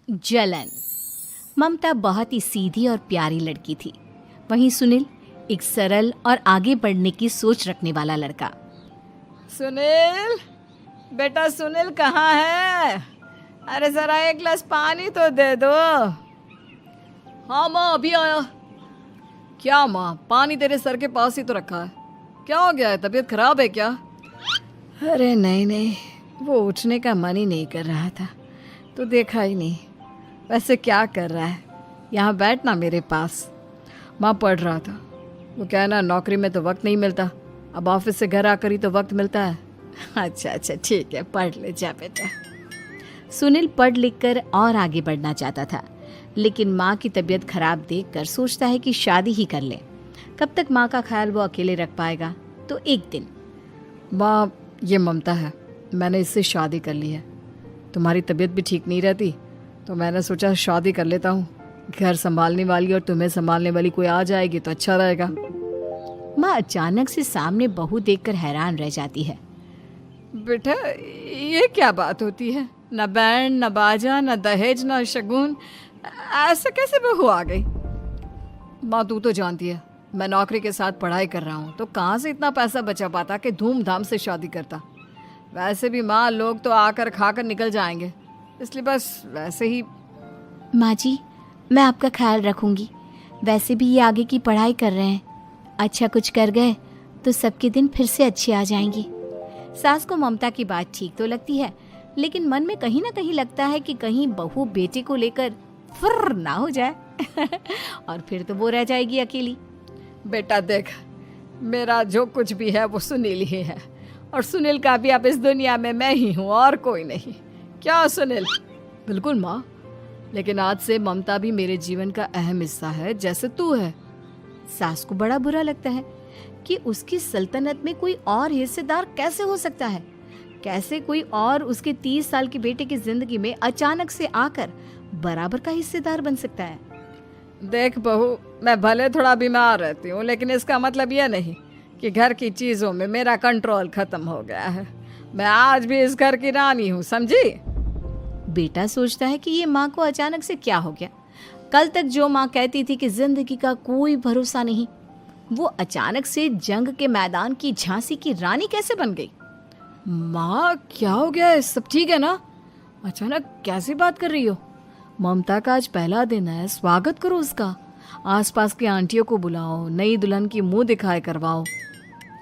जलन। ममता बहुत ही सीधी और प्यारी लड़की थी, वहीं सुनील एक सरल और आगे बढ़ने की सोच रखने वाला लड़का। सुनील, बेटा सुनील कहाँ है? अरे जरा एक गिलास पानी तो दे दो। हाँ माँ, अभी आया। क्या माँ, पानी तेरे सर के पास ही तो रखा है, क्या हो गया है? तबीयत खराब है क्या? अरे नहीं नहीं, वो उठने का मन ही नहीं कर रहा था तो देखा ही नहीं। वैसे क्या कर रहा है? यहाँ बैठना मेरे पास। माँ पढ़ रहा था। वो कहना नौकरी में तो वक्त नहीं मिलता, अब ऑफिस से घर आकर ही तो वक्त मिलता है। अच्छा अच्छा ठीक है, पढ़ ले जा बेटा। सुनील पढ़ लिख कर और आगे बढ़ना चाहता था, लेकिन माँ की तबीयत खराब देखकर सोचता है कि शादी ही कर ले। कब तक माँ का ख्याल वो अकेले रख पाएगा? तो एक दिन, माँ ये ममता है, मैंने इससे शादी कर ली है। तुम्हारी तबीयत भी ठीक नहीं रहती तो मैंने सोचा शादी कर लेता हूँ। घर संभालने वाली और तुम्हें संभालने वाली कोई आ जाएगी तो अच्छा रहेगा। माँ अचानक से सामने बहू देखकर हैरान रह जाती है। बेटा ये क्या बात होती है? न बैंड, न बाजा, न दहेज, न शगुन, ऐसे कैसे बहू आ गई? माँ तू तो जानती है मैं नौकरी के साथ पढ़ाई कर रहा हूँ, तो कहाँ से इतना पैसा बचा पाता कि धूमधाम से शादी करता। वैसे भी माँ लोग तो आकर खाकर निकल जाएंगे, इसलिए बस वैसे ही। माँ जी, मैं आपका ख्याल रखूंगी। वैसे भी ये आगे की पढ़ाई कर रहे हैं, अच्छा कुछ कर गए तो सबके दिन फिर से अच्छे आ जाएंगे। सास को ममता की बात ठीक तो लगती है, लेकिन मन में कहीं ना कहीं लगता है कि कहीं बहू बेटे को लेकर फुर्र ना हो जाए और फिर तो वो रह जाएगी अकेली। बेटा देख, मेरा जो कुछ भी है वो सुनील ही है, और सुनील का भी अब इस दुनिया में मैं ही हूँ और कोई नहीं। क्या सुनील? बिल्कुल माँ, लेकिन आज से ममता भी मेरे जीवन का अहम हिस्सा है, जैसे तू है। सास को बड़ा बुरा लगता है कि उसकी सल्तनत में कोई और हिस्सेदार कैसे हो सकता है। कैसे कोई और उसके 30 साल के बेटे की जिंदगी में अचानक से आकर बराबर का हिस्सेदार बन सकता है। देख बहू, मैं भले थोड़ा बीमार रहती हूँ, लेकिन इसका मतलब यह नहीं कि घर की चीज़ों में मेरा कंट्रोल खत्म हो गया है। मैं आज भी इस घर की रानी हूँ, समझी? बेटा सोचता है कि ये माँ को अचानक से क्या हो गया। कल तक जो माँ कहती थी कि जिंदगी का कोई भरोसा नहीं, वो अचानक से जंग के मैदान की झांसी की रानी कैसे बन गई? माँ क्या हो गया है? सब ठीक है ना? अचानक कैसी बात कर रही हो? ममता का आज पहला दिन है, स्वागत करो उसका। आसपास की आंटियों को बुलाओ, नई दुल्हन की मुंह दिखाए करवाओ।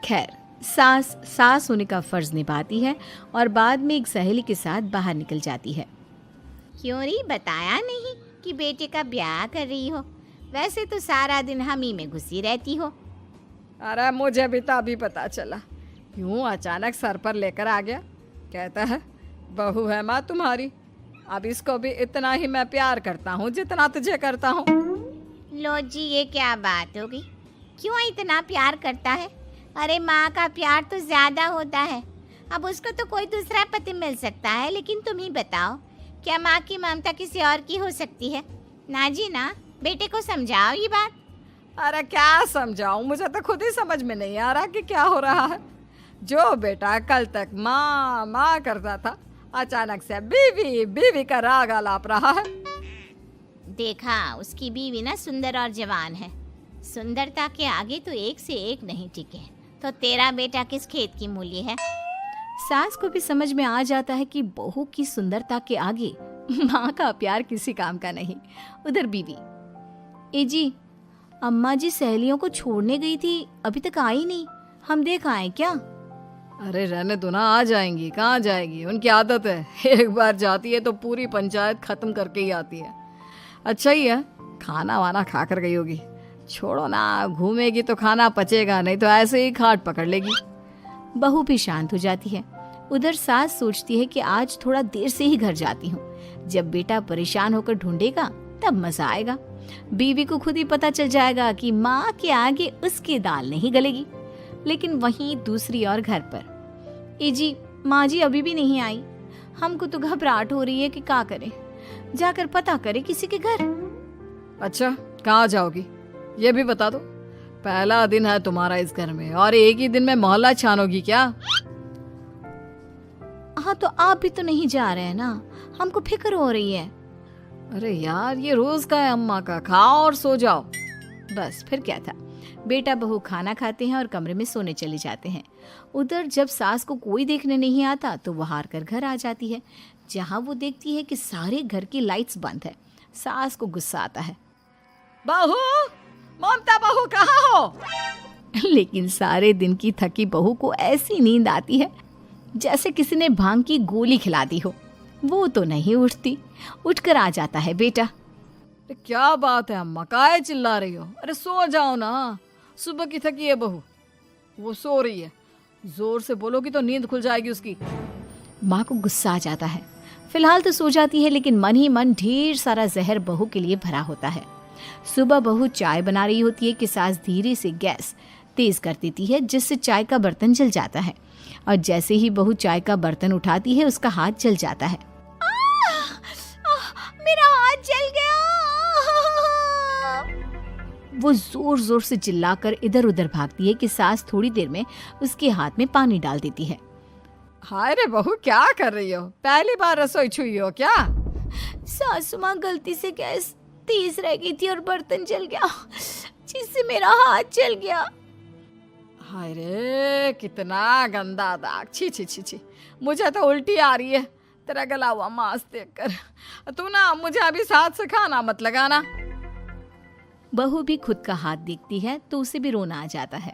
खैर, सास होने का फर्ज निभाती है और बाद में एक सहेली के साथ बाहर निकल जाती है। क्यों री बताया नहीं कि बेटे का ब्याह कर रही हो? वैसे तो सारा दिन हम ही में घुसी रहती हो। अरे मुझे भी तो अभी पता चला, यूं अचानक सर पर लेकर आ गया। कहता है बहू है माँ तुम्हारी, अब इसको भी इतना ही मैं प्यार करता हूँ जितना तुझे करता हूँ। लो जी, ये क्या बात होगी? क्यों इतना प्यार करता है? अरे माँ का प्यार तो ज्यादा होता है। अब उसको तो कोई दूसरा पति मिल सकता है, लेकिन तुम ही बताओ, क्या माँ की ममता किसी और की हो सकती है? ना जी ना, बेटे को समझाओ ये बात। अरे क्या समझाऊं, मुझे तो खुद ही समझ में नहीं आ रहा कि क्या हो रहा है। जो बेटा कल तक माँ माँ करता था, अचानक से बीवी बीवी का राग आलाप रहा है। देखा, उसकी बीवी ना सुंदर और जवान है। सुंदरता के आगे तो एक से एक नहीं टिके, तो तेरा बेटा किस खेत की मूली है? सास को भी समझ में आ जाता है कि बहू की सुंदरता के आगे माँ का प्यार किसी काम का नहीं। उधर बीवी, ए जी, अम्मा जी सहेलियों को छोड़ने गई थी, अभी तक आई नहीं, हम देख आए क्या? अरे रहने दो ना, आ जाएंगी। कहाँ जाएगी, उनकी आदत है, एक बार जाती है तो पूरी पंचायत खत्म करके ही आती है। अच्छा ही है, खाना वाना खा कर गई होगी। छोड़ो ना, घूमेगी तो खाना पचेगा नहीं तो ऐसे ही खाट पकड़ लेगी। बहू भी शांत हो जाती है। उधर सास सोचती है कि आज थोड़ा देर से ही घर जाती हूँ, जब बेटा परेशान होकर ढूंढेगा तब मजा आएगा। बीवी को खुद ही पता चल जाएगा कि माँ के आगे उसकी दाल नहीं गलेगी। लेकिन वहीं दूसरी ओर घर पर, ए जी, माँ जी अभी भी नहीं आई, हमको तो घबराहट हो रही है कि क्या करें, जाकर पता करें किसी के घर। अच्छा, कहाँ जाओगी ये भी बता दो। पहला दिन है तुम्हारा इस घर में और एक ही दिन में मोहल्ला छानोगी क्या? हाँ, तो आप भी तो नहीं जा रहे हैं ना, हमको फिक्र हो रही है। अरे यार, ये रोज का है अम्मा का, खाओ और सो जाओ। बस फिर क्या था। बेटा बहू खाना खाते हैं और कमरे में सोने चले जाते हैं। उधर जब सास को कोई देखने नहीं आता तो वो हार कर घर आ जाती है, जहाँ वो देखती है कि सारे घर की लाइट्स बंद है। सास को गुस्सा आता है। बहू, ममता बहू कहाँ हो? लेकिन सारे दिन की थकी बहू को ऐसी नींद आती है जैसे किसी ने भांग की गोली खिला दी हो। वो तो नहीं उठती। उठकर आ जाता है बेटा। अरे क्या बात है अम्मा, काहे चिल्ला रही हो? अरे सो जाओ ना, सुबह की थकी है बहू, वो सो रही है। जोर से बोलोगी तो नींद खुल जाएगी उसकी। माँ को गुस्सा आ जाता है। फिलहाल तो सो जाती है, लेकिन मन ही मन ढेर सारा जहर बहू के लिए भरा होता है। सुबह बहू चाय बना रही होती है कि सास धीरे से गैस तेज कर देती है, जिससे चाय का बर्तन जल जाता है। और जैसे ही बहू चाय का बर्तन उठाती है उसका हाथ जल जाता है। मेरा हाथ जल गया। वो जोर जोर से चिल्लाकर इधर उधर भागती है कि सास थोड़ी देर में उसके हाथ में पानी डाल देती है। हाय रे बहू, क्या कर रही हो? पहली बार रसोई छुई हो क्या? सासू माँ गलती से गैस तेज रह गई थी और बर्तन जल गया, जिससे मेरा हाथ जल गया। हाय रे, कितना गंदा दाग। छी छी छी छी, मुझे तो उल्टी आ रही है तेरा गला हुआ मांस देखकर। तू ना मुझे अभी साथ से खाना मत लगाना। बहू भी खुद का हाथ देखती है तो उसे भी रोना आ जाता है।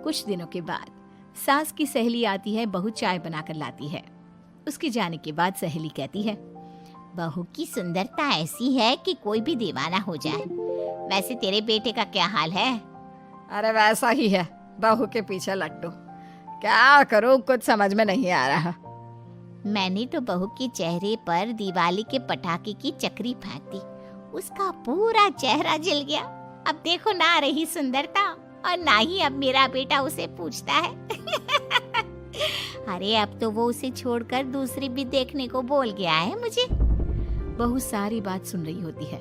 कुछ दिनों के बाद सास की सहेली आती है। बहू चाय बनाकर लाती है। उसके जाने के बाद सहेली कहती है, बहू की सुंदरता ऐसी है कि कोई भी दीवाना हो जाए। वैसे तेरे बेटे का क्या हाल है? अरे वैसा ही है, बहू के पीछे लट्टू। क्या करूं, कुछ समझ में नहीं आ रहा। मैंने तो बहू के चेहरे पर दिवाली के पटाखे की चक्री फेंक दी, उसका पूरा चेहरा जल गया। अब देखो ना रही सुंदरता, और ना ही अब मेरा बेटा उसे पूछता है। अरे अब तो वो उसे छोड़कर दूसरी भी देखने को बोल गया है मुझे। बहू सारी बात सुन रही होती है।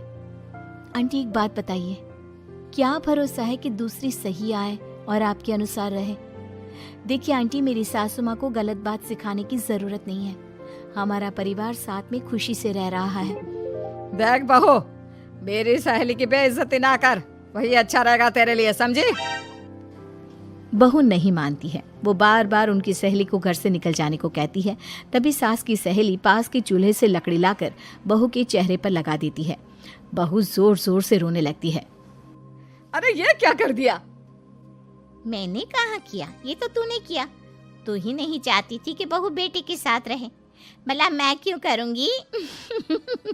आंटी एक बात बताइए, क्या भरोसा है कि दूसरी सही आए और आपके अनुसार रहे? देखिए आंटी, मेरी सासू माँ को गलत बात सिखाने की जरूरत नहीं है। हमारा परिवार साथ में खुशी से रह रहा है। देख बहू, मेरी सहेली की बेइज्जती ना कर, वही अच्छा रहेगा तेरे लिए, समझी? बहू नहीं मानती है। वो बार बार उनकी सहेली को घर से निकल जाने को कहती है। तभी सास की सहेली पास के चूल्हे से लकड़ी लाकर बहू के चेहरे पर लगा देती है। बहू जोर जोर से रोने लगती है। अरे ये क्या कर दिया? मैंने कहाँ किया, ये तो तूने किया। तू ही नहीं चाहती थी कि बहू बेटे के साथ रहे, भला मैं क्यों करूंगी?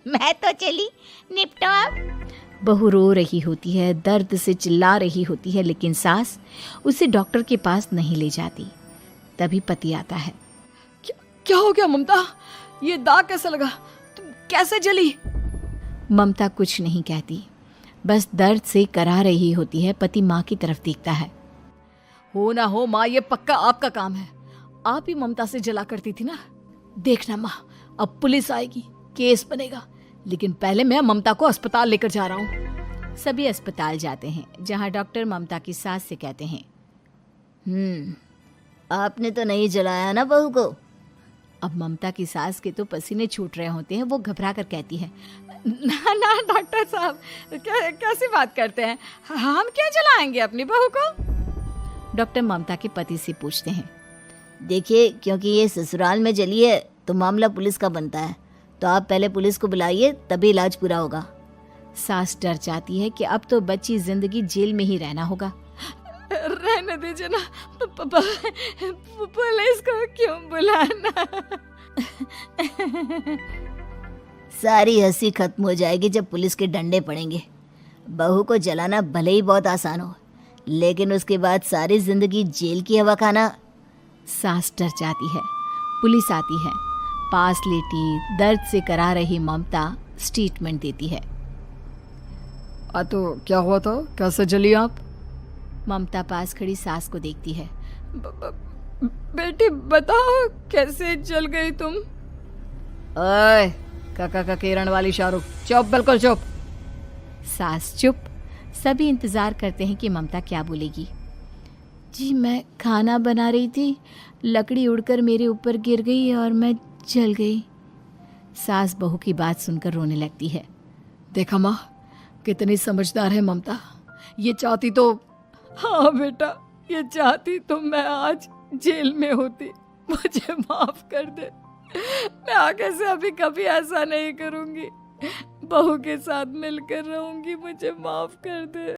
मैं तो चली, निपटो अब। बहू रो रही होती है, दर्द से चिल्ला रही होती है, लेकिन सास उसे डॉक्टर के पास नहीं ले जाती। तभी पति आता है। क्या हो गया ममता? ये दाग कैसे लगा? तुम कैसे जली? ममता कुछ नहीं कहती, बस दर्द से करा रही होती है। पति माँ की तरफ देखता है। हो ना हो माँ, ये पक्का आपका काम है। आप ही ममता से जला करती थी ना। देखना माँ, अब पुलिस आएगी, केस बनेगा, लेकिन पहले मैं ममता को अस्पताल लेकर जा रहा हूँ। सभी अस्पताल जाते हैं, जहाँ डॉक्टर ममता की सास से कहते हैं, आपने तो नहीं जलाया ना बहू को? अब ममता की सास के तो पसीने छूट रहे होते हैं। वो घबरा कर कहती है, ना ना डॉक्टर साहब, कैसी बात करते हैं? हम क्या जलाएंगे अपनी बहू को? डॉक्टर ममता के पति से पूछते हैं। देखिए, क्योंकि ये ससुराल में जली है तो मामला पुलिस का बनता है, तो आप पहले पुलिस को बुलाइए, तभी इलाज पूरा होगा। सास डर जाती है कि अब तो बच्ची जिंदगी जेल में ही रहना होगा। रहने दीजिए ना, पुलिस को क्यों बुलाना? सारी हंसी खत्म हो जाएगी जब पुलिस के डंडे पड़ेंगे। बहू को जलाना भले ही बहुत आसान हो, लेकिन उसके बाद सारी जिंदगी जेल की हवा खाना। सास डर जाती है। पुलिस आती है। पास लेटी दर्द से करा रही ममता स्टेटमेंट देती है। तो क्या हुआ था? कैसे जली आप? ममता पास खड़ी सास को देखती है। बेटी बताओ, कैसे जल गई तुम? ओए, काका का किरण वाली शाहरुख, चुप, बिल्कुल चुप। सास चुप। सभी इंतजार करते हैं कि ममता क्या बोलेगी। जी, मैं खाना बना रही थी, लकड़ी उड़कर मेरे ऊपर गिर गई और मैं जल गई। सास बहू की बात सुनकर रोने लगती है। देखा माँ, कितनी समझदार है ममता। ये चाहती तो, हाँ बेटा, ये चाहती तो मैं आज जेल में होती। मुझे माफ कर दे। मैं आगे से अभी कभी ऐसा नहीं करूंगी। बहू के साथ मिलकर रहूंगी। मुझे माफ कर दे।